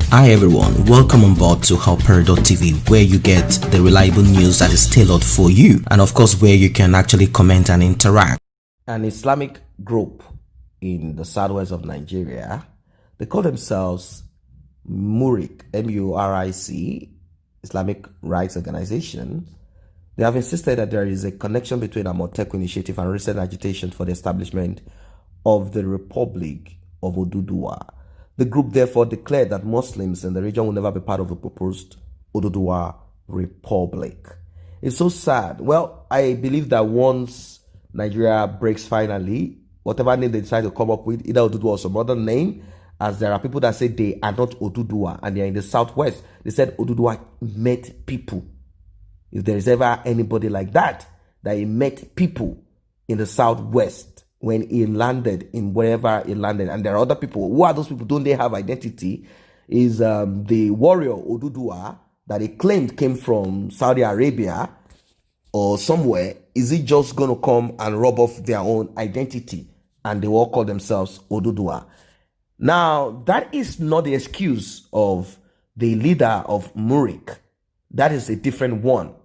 Hi everyone, welcome on board to helper.tv, where you get the reliable news that is tailored for you, and of course where you can actually comment and interact. An Islamic group in the southwest of Nigeria, they call themselves Muric, M-U-R-I-C, Islamic Rights Organization. They have insisted that there is a connection between Amotekun initiative and recent agitation for the establishment of the Republic of Oduduwa. The group therefore declared that Muslims in the region will never be part of the proposed Oduduwa Republic. It's so sad. Well, I believe that once Nigeria breaks finally, whatever name they decide to come up with, either Oduduwa or some other name, as there are people that say they are not Oduduwa and they are in the southwest. They said Oduduwa met people. If there is ever anybody like that he met people in the southwest, when he landed in wherever he landed, and there are other people. Who are those people? Don't they have identity? Is the warrior Oduduwa that he claimed came from Saudi Arabia or somewhere? Is he just going to come and rub off their own identity and they all call themselves Oduduwa? Now, that is not the excuse of the leader of Muric. That is a different one.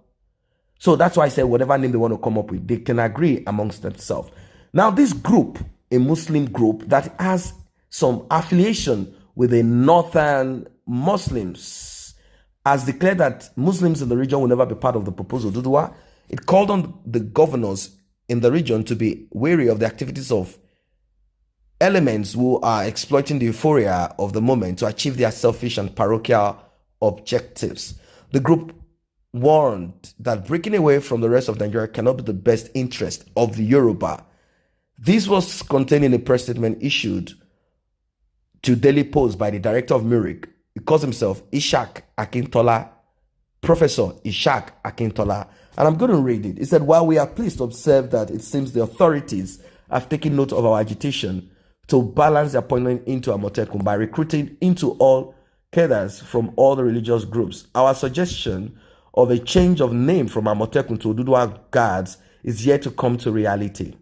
So that's why I said whatever name they want to come up with, they can agree amongst themselves. Now, this group, a Muslim group that has some affiliation with the northern Muslims, has declared that Muslims in the region will never be part of the proposal Oduduwa. It called on the governors in the region to be wary of the activities of elements who are exploiting the euphoria of the moment to achieve their selfish and parochial objectives. The group warned that breaking away from the rest of Nigeria cannot be the best interest of the Yoruba. This was contained in a press statement issued to Daily Post by the director of Muric. He calls himself Ishak Akintola, Professor Ishak Akintola. And I'm going to read it. He said, while we are pleased to observe that it seems the authorities have taken note of our agitation to balance the appointment into Amotekun by recruiting into all cadres from all the religious groups, our suggestion of a change of name from Amotekun to Oduduwa Guards is yet to come to reality.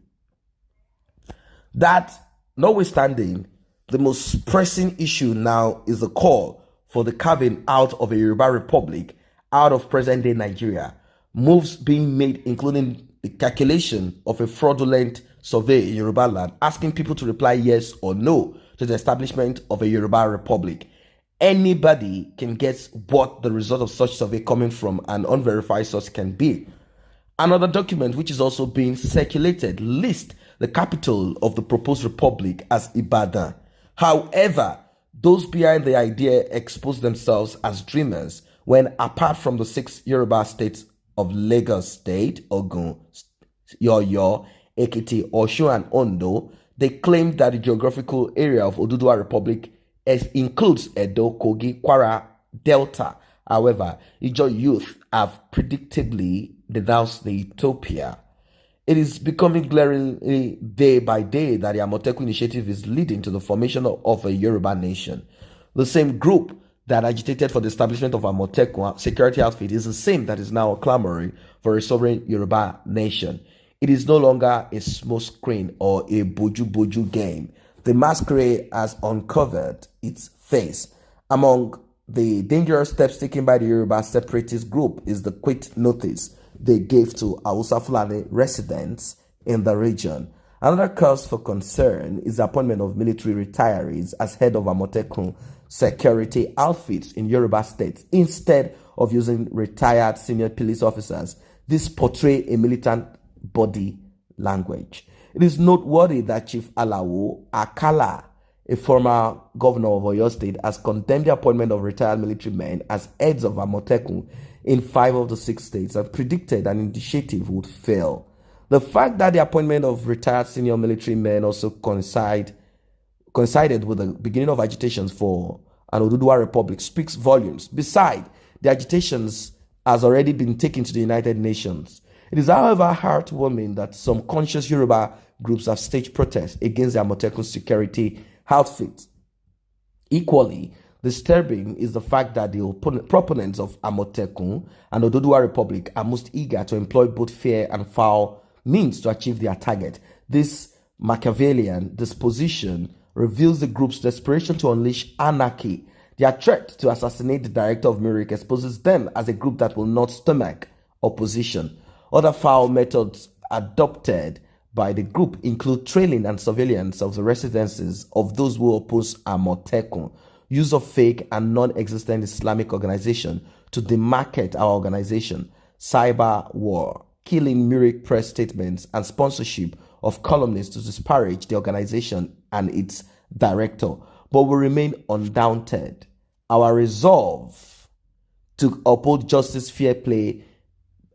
That, notwithstanding, the most pressing issue now is the call for the carving out of a Yoruba Republic out of present-day Nigeria. Moves being made, including the calculation of a fraudulent survey in Yoruba land, asking people to reply yes or no to the establishment of a Yoruba Republic. Anybody can guess what the result of such survey coming from an unverified source can be. Another document which is also being circulated lists the capital of the proposed republic as Ibadan. However, those behind the idea expose themselves as dreamers when, apart from the 6 Yoruba states of Lagos State, Ogun, Oyo, Ekiti, Osun, and Ondo, they claim that the geographical area of Oduduwa Republic includes Edo, Kogi, Kwara, Delta. However, Ijo youth have predictably denounced the utopia. It is becoming glaringly day by day that the Amotekun initiative is leading to the formation of a Yoruba nation. The same group that agitated for the establishment of Amotekun security outfit is the same that is now clamoring for a sovereign Yoruba nation. It is no longer a smoke screen or a boju game. The masquerade has uncovered its face. Among the dangerous steps taken by the Yoruba separatist group is the quit notice they gave to Hausa Fulani residents in the region. Another cause for concern is the appointment of military retirees as head of Amotekun security outfits in Yoruba states instead of using retired senior police officers. This portrays a militant body language. It is noteworthy that Chief Alawo Akala, a former governor of Oyo State, has condemned the appointment of retired military men as heads of Amotekun in 5 of the 6 states and predicted an initiative would fail. The fact that the appointment of retired senior military men also coincided with the beginning of agitations for an Oduduwa Republic speaks volumes. Besides, the agitations has already been taken to the United Nations. It is, however, heartwarming that some conscious Yoruba groups have staged protests against the Amotekun security outfit. Equally disturbing is the fact that the proponents of Amotekun and Oduduwa Republic are most eager to employ both fair and foul means to achieve their target. This Machiavellian disposition reveals the group's desperation to unleash anarchy. Their threat to assassinate the director of Muric exposes them as a group that will not stomach opposition. Other foul methods adopted by the group include trailing and surveillance of the residences of those who oppose Amotekun, use of fake and non-existent Islamic organization to demarket our organization, cyber war, killing Muric press statements, and sponsorship of columnists to disparage the organization and its director. But we remain undaunted. Our resolve to uphold justice, fair play,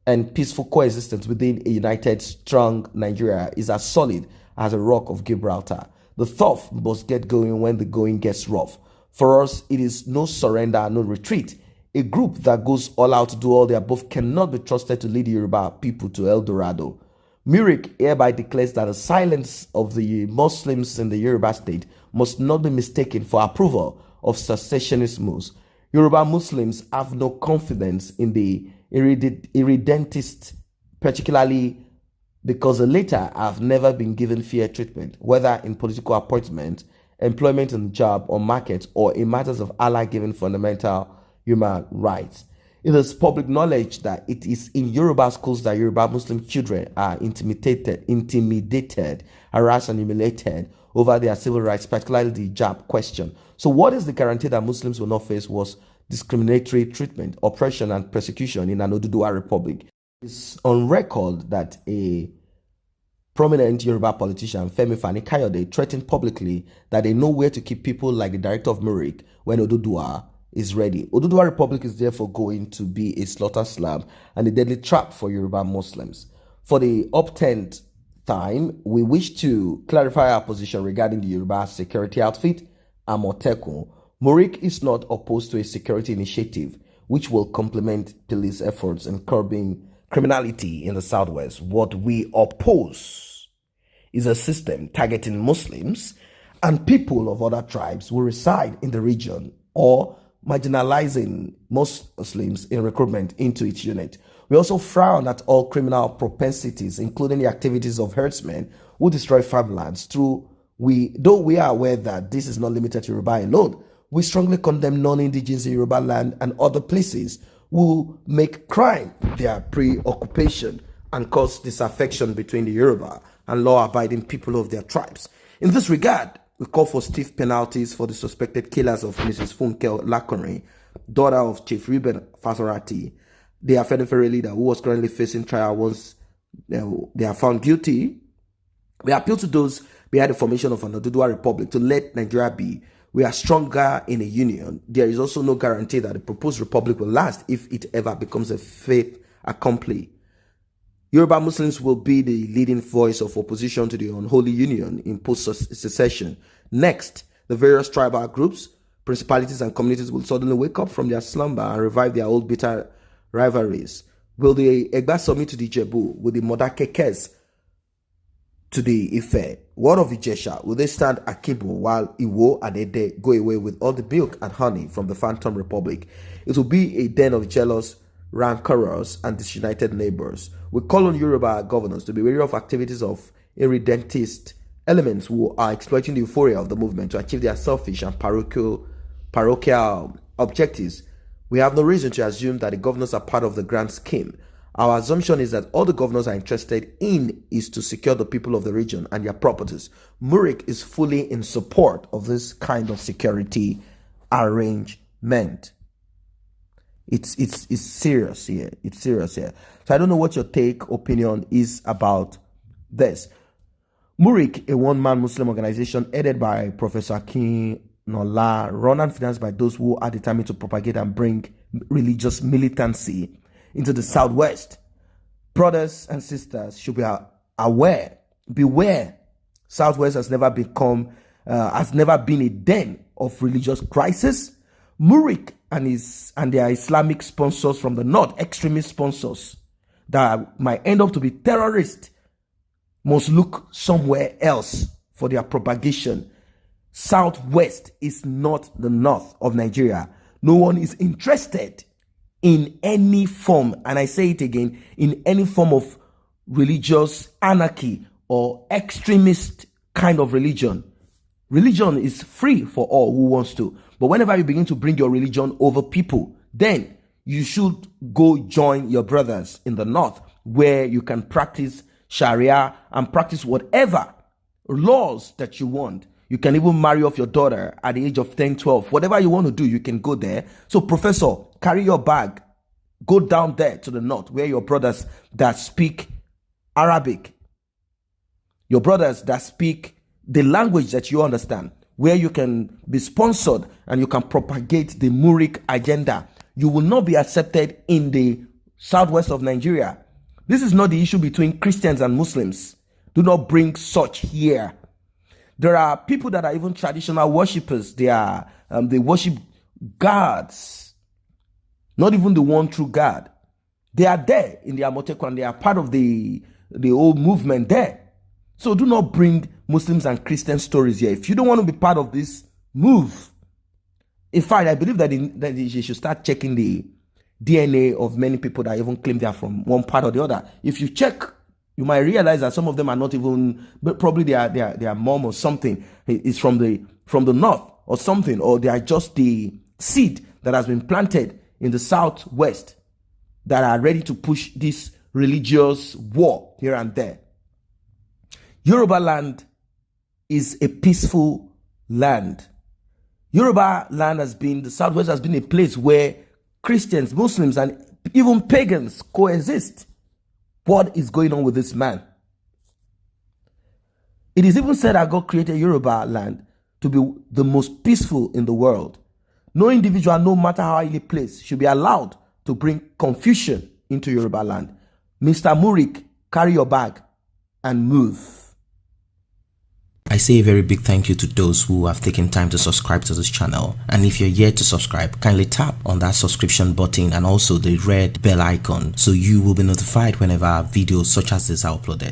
and peaceful coexistence within a united, strong Nigeria is as solid as a rock of Gibraltar. The tough must get going when the going gets rough. For us, it is no surrender, no retreat. A group that goes all out to do all the above cannot be trusted to lead the Yoruba people to El Dorado. Muric hereby declares that the silence of the Muslims in the Yoruba state must not be mistaken for approval of secessionist moves. Yoruba Muslims have no confidence in the irredentists, particularly because the latter have never been given fair treatment, whether in political appointment, employment in the job or market, or in matters of Allah-given fundamental human rights. It is public knowledge that it is in Yoruba schools that Yoruba Muslim children are intimidated, harassed, and humiliated over their civil rights, particularly the hijab question. So what is the guarantee that Muslims will not face worse discriminatory treatment, oppression, and persecution in an Oduduwa republic? It's on record that a prominent Yoruba politician, Femi Fani-Kayode, threatened publicly that they know where to keep people like the director of Muric when Oduduwa is ready. Oduduwa Republic is therefore going to be a slaughter slab and a deadly trap for Yoruba Muslims. For the up-10th time, we wish to clarify our position regarding the Yoruba security outfit, Amotekun. Muric is not opposed to a security initiative which will complement police efforts in curbing criminality in the Southwest. What we oppose is a system targeting Muslims and people of other tribes who reside in the region, or marginalizing Muslims in recruitment into its unit. We also frown at all criminal propensities, including the activities of herdsmen who destroy farmlands. Though we are aware that this is not limited to Yoruba alone, we strongly condemn non-indigenous Yoruba land and other places who make crime their preoccupation and cause disaffection between the Yoruba and law-abiding people of their tribes. In this regard, we call for stiff penalties for the suspected killers of Mrs. Funke Lakonrin, daughter of Chief Reuben Fasorati, the Afenifere leader who was currently facing trial once they are found guilty. We appeal to those behind the formation of an Oduduwa Republic to let Nigeria be. We are stronger in a union. There is also no guarantee that the proposed republic will last if it ever becomes a fait accompli. Yoruba Muslims will be the leading voice of opposition to the unholy union in post-secession. Next, the various tribal groups, principalities, and communities will suddenly wake up from their slumber and revive their old bitter rivalries. Will the Egba submit to the Jebu? Will the Modakekes to the Ife? What of Ijesha? Will they stand akimbo while Iwo and Ede go away with all the milk and honey from the Phantom Republic? It will be a den of jealous, rancorous, and disunited neighbors. We call on Yoruba governors to be wary of activities of irredentist elements who are exploiting the euphoria of the movement to achieve their selfish and parochial objectives. We have no reason to assume that the governors are part of the grand scheme. Our assumption is that all the governors are interested in is to secure the people of the region and their properties. Muric is fully in support of this kind of security arrangement. It's serious here. It's serious here. So I don't know what your opinion is about this. Muric, a one-man Muslim organization headed by Professor Akin Nola, run and financed by those who are determined to propagate and bring religious militancy into the Southwest. Brothers and sisters should be aware, beware. Southwest has never been a den of religious crisis. Muric and their Islamic sponsors from the north, extremist sponsors that might end up to be terrorists, must look somewhere else for their propagation. Southwest is not the north of Nigeria. No one is interested in any form, and I say it again, in any form of religious anarchy or extremist kind of religion. Religion is free for all who wants to, But whenever you begin to bring your religion over people, then you should go join your brothers in the north, where you can practice Sharia and practice whatever laws that you want. You can even marry off your daughter at the age of 10, 12. Whatever you want to do, you can go there. So, Professor, carry your bag. Go down there to the north, where your brothers that speak Arabic, your brothers that speak the language that you understand, where you can be sponsored and you can propagate the Muric agenda. You will not be accepted in the southwest of Nigeria. This is not the issue between Christians and Muslims. Do not bring such here. There are people that are even traditional worshippers. They worship gods, not even the one true God. They are there in the Amotekwan. They are part of the old movement there. So do not bring Muslims and Christian stories here. If you don't want to be part of this move, in fact, I believe that you should start checking the DNA of many people that even claim they are from one part or the other. If you check, you might realize that some of them are not even, but probably their mom or something is from the north or something, or they are just the seed that has been planted in the southwest that are ready to push this religious war here and there. Yoruba land is a peaceful land. Yoruba land the southwest has been a place where Christians, Muslims, and even pagans coexist. What is going on with this man? It is even said that God created Yoruba land to be the most peaceful in the world. No individual, no matter how highly placed, should be allowed to bring confusion into Yoruba land. Mr. Muric, carry your bag and move. I say a very big thank you to those who have taken time to subscribe to this channel. And if you're yet to subscribe, kindly tap on that subscription button and also the red bell icon so you will be notified whenever videos such as this are uploaded.